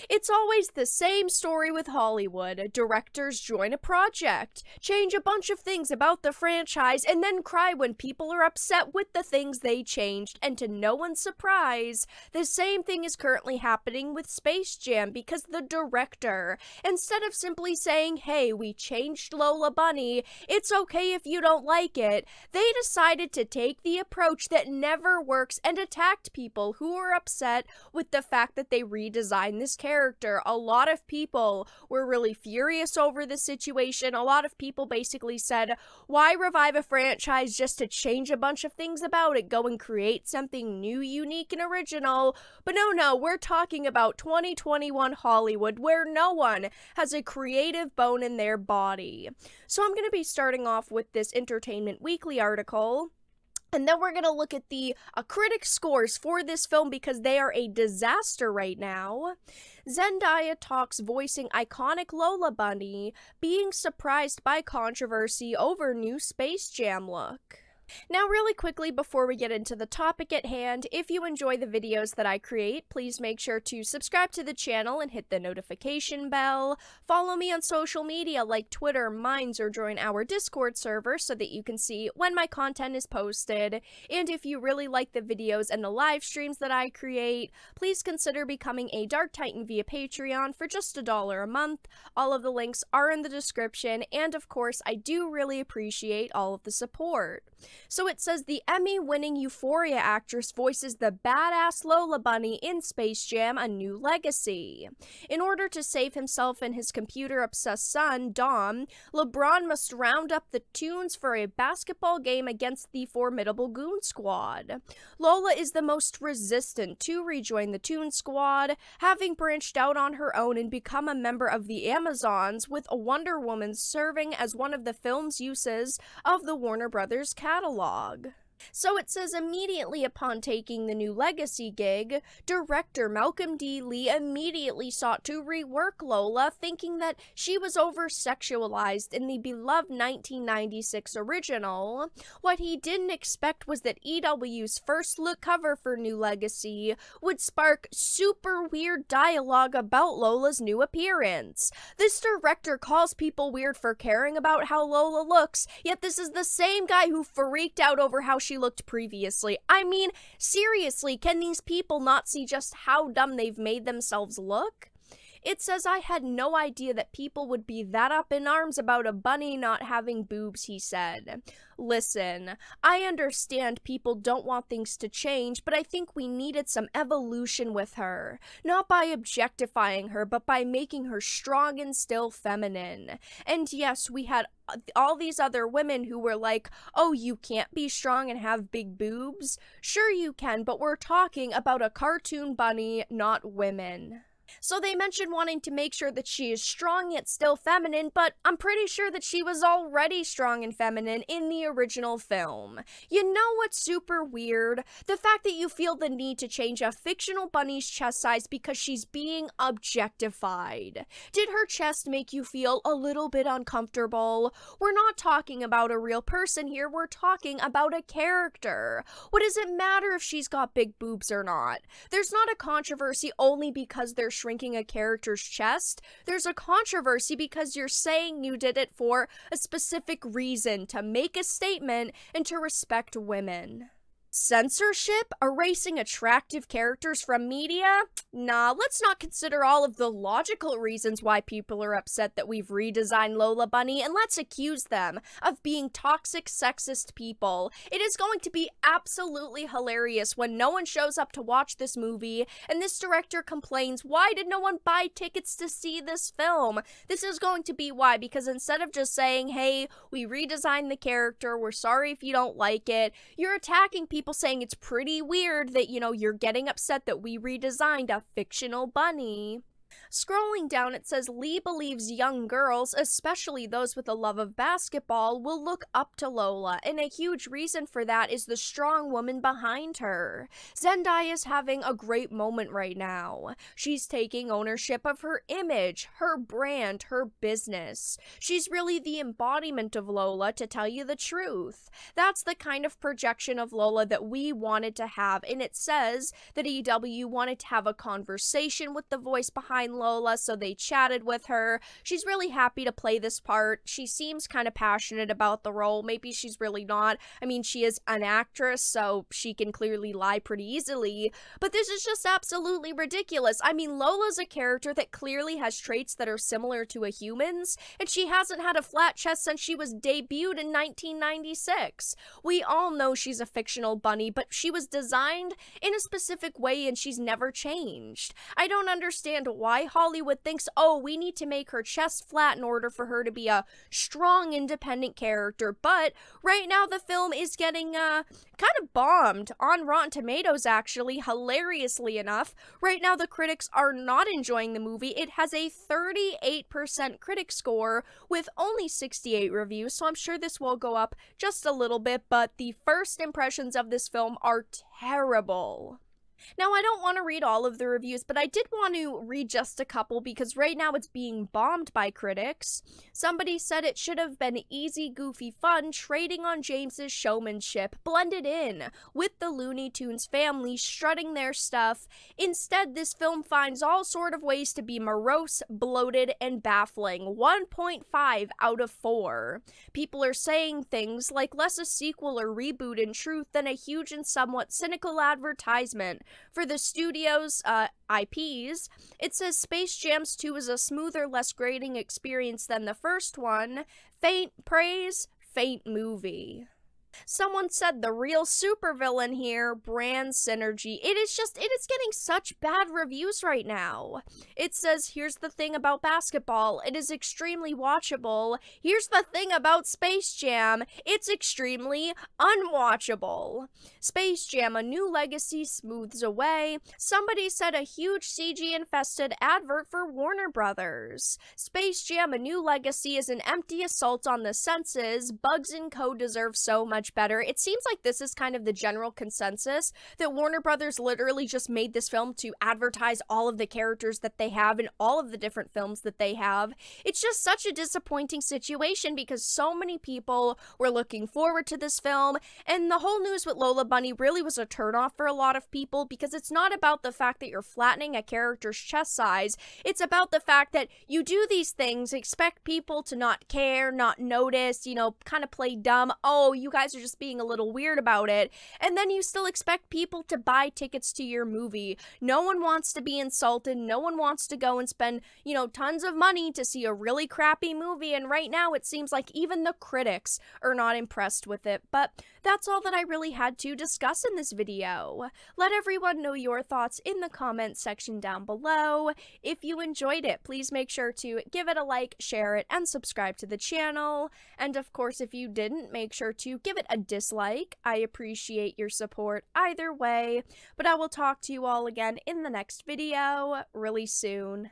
It's always the same story with Hollywood. Directors join a project, change a bunch of things about the franchise, and then cry when people are upset with the things they changed. And to no one's surprise, the same thing is currently happening with Space Jam because the director, instead of simply saying, hey, we changed Lola Bunny, it's okay if you don't like it, they decided to take the approach that never works and attacked people who were upset with the fact that they redesigned this character. A lot of people were really furious over the situation. A lot of people basically said, why revive a franchise just to change a bunch of things about it? Go and create something new, unique, and original. But no, we're talking about 2021 Hollywood, where no one has a creative bone in their body. So I'm going to be starting off with this Entertainment Weekly article. And then we're going to look at the critic scores for this film because they are a disaster right now. Zendaya talks voicing iconic Lola Bunny, being surprised by controversy over new Space Jam look. Now, really quickly before we get into the topic at hand, if you enjoy the videos that I create, please make sure to subscribe to the channel and hit the notification bell. Follow me on social media like Twitter, Minds, or join our Discord server so that you can see when my content is posted. And if you really like the videos and the live streams that I create, please consider becoming a Dark Titan via Patreon for just $1 a month. All of the links are in the description, and of course, I do really appreciate all of the support. So it says the Emmy-winning Euphoria actress voices the badass Lola Bunny in Space Jam: A New Legacy. In order to save himself and his computer-obsessed son, Dom, LeBron must round up the tunes for a basketball game against the formidable Goon Squad. Lola is the most resistant to rejoin the Toon Squad, having branched out on her own and become a member of the Amazons, with Wonder Woman serving as one of the film's uses of the Warner Brothers catalog. So it says immediately upon taking the New Legacy gig, director Malcolm D. Lee immediately sought to rework Lola, thinking that she was over-sexualized in the beloved 1996 original. What he didn't expect was that EW's first look cover for New Legacy would spark super weird dialogue about Lola's new appearance. This director calls people weird for caring about how Lola looks, yet this is the same guy who freaked out over how she looked previously. I mean, seriously, can these people not see just how dumb they've made themselves look? It says, I had no idea that people would be that up in arms about a bunny not having boobs, he said. Listen, I understand people don't want things to change, but I think we needed some evolution with her. Not by objectifying her, but by making her strong and still feminine. And yes, we had all these other women who were like, oh, you can't be strong and have big boobs? Sure you can, but we're talking about a cartoon bunny, not women. So they mentioned wanting to make sure that she is strong yet still feminine, but I'm pretty sure that she was already strong and feminine in the original film. You know what's super weird? The fact that you feel the need to change a fictional bunny's chest size because she's being objectified. Did her chest make you feel a little bit uncomfortable? We're not talking about a real person here, we're talking about a character. What does it matter if she's got big boobs or not? There's not a controversy only because they're shrinking a character's chest. There's a controversy because you're saying you did it for a specific reason, to make a statement and to respect women. Censorship? Erasing attractive characters from media? Nah, let's not consider all of the logical reasons why people are upset that we've redesigned Lola Bunny, and let's accuse them of being toxic, sexist people. It is going to be absolutely hilarious when no one shows up to watch this movie, and this director complains, why did no one buy tickets to see this film? This is going to be why, because instead of just saying, hey, we redesigned the character, we're sorry if you don't like it, you're attacking people saying it's pretty weird that, you know, you're getting upset that we redesigned a fictional bunny. Scrolling down, it says Lee believes young girls, especially those with a love of basketball, will look up to Lola, and a huge reason for that is the strong woman behind her. Zendaya is having a great moment right now. She's taking ownership of her image, her brand, her business. She's really the embodiment of Lola, to tell you the truth. That's the kind of projection of Lola that we wanted to have, and it says that EW wanted to have a conversation with the voice behind find Lola, so they chatted with her. She's really happy to play this part. She seems kind of passionate about the role. Maybe she's really not. I mean, she is an actress, so she can clearly lie pretty easily. But this is just absolutely ridiculous. I mean, Lola's a character that clearly has traits that are similar to a human's, and she hasn't had a flat chest since she was debuted in 1996. We all know she's a fictional bunny, but she was designed in a specific way and she's never changed. I don't understand why Hollywood thinks, oh, we need to make her chest flat in order for her to be a strong, independent character, but right now the film is getting, kind of bombed on Rotten Tomatoes, actually, hilariously enough. Right now the critics are not enjoying the movie. It has a 38% critic score with only 68 reviews, so I'm sure this will go up just a little bit, but the first impressions of this film are terrible. Now, I don't want to read all of the reviews, but I did want to read just a couple because right now it's being bombed by critics. Somebody said it should have been easy, goofy fun, trading on James's showmanship, blended in with the Looney Tunes family strutting their stuff. Instead, this film finds all sort of ways to be morose, bloated, and baffling. 1.5 out of 4. People are saying things like less a sequel or reboot in truth than a huge and somewhat cynical advertisement for the studio's IPs. It says Space Jams 2 is a smoother, less grating experience than the first one. Faint praise, faint movie. Someone said the real supervillain here, brand synergy. It is getting such bad reviews right now. It says, here's the thing about basketball, it is extremely watchable. Here's the thing about Space Jam, it's extremely unwatchable. Space Jam, a new legacy smooths away. Somebody said a huge CG-infested advert for Warner Brothers. Space Jam, a new legacy is an empty assault on the senses. Bugs and Co. deserve so much better. It seems like this is kind of the general consensus, that Warner Brothers literally just made this film to advertise all of the characters that they have in all of the different films that they have. It's just such a disappointing situation because so many people were looking forward to this film, and the whole news with Lola Bunny really was a turnoff for a lot of people because it's not about the fact that you're flattening a character's chest size. It's about the fact that you do these things, expect people to not care, not notice, kind of play dumb. Oh, you guys are just being a little weird about it, and then you still expect people to buy tickets to your movie. No one wants to be insulted. No one wants to go and spend, tons of money to see a really crappy movie, and right now it seems like even the critics are not impressed with it. But that's all that I really had to discuss in this video. Let everyone know your thoughts in the comments section down below. If you enjoyed it, please make sure to give it a like, share it, and subscribe to the channel. And of course, if you didn't, make sure to give it a dislike. I appreciate your support either way, but I will talk to you all again in the next video really soon.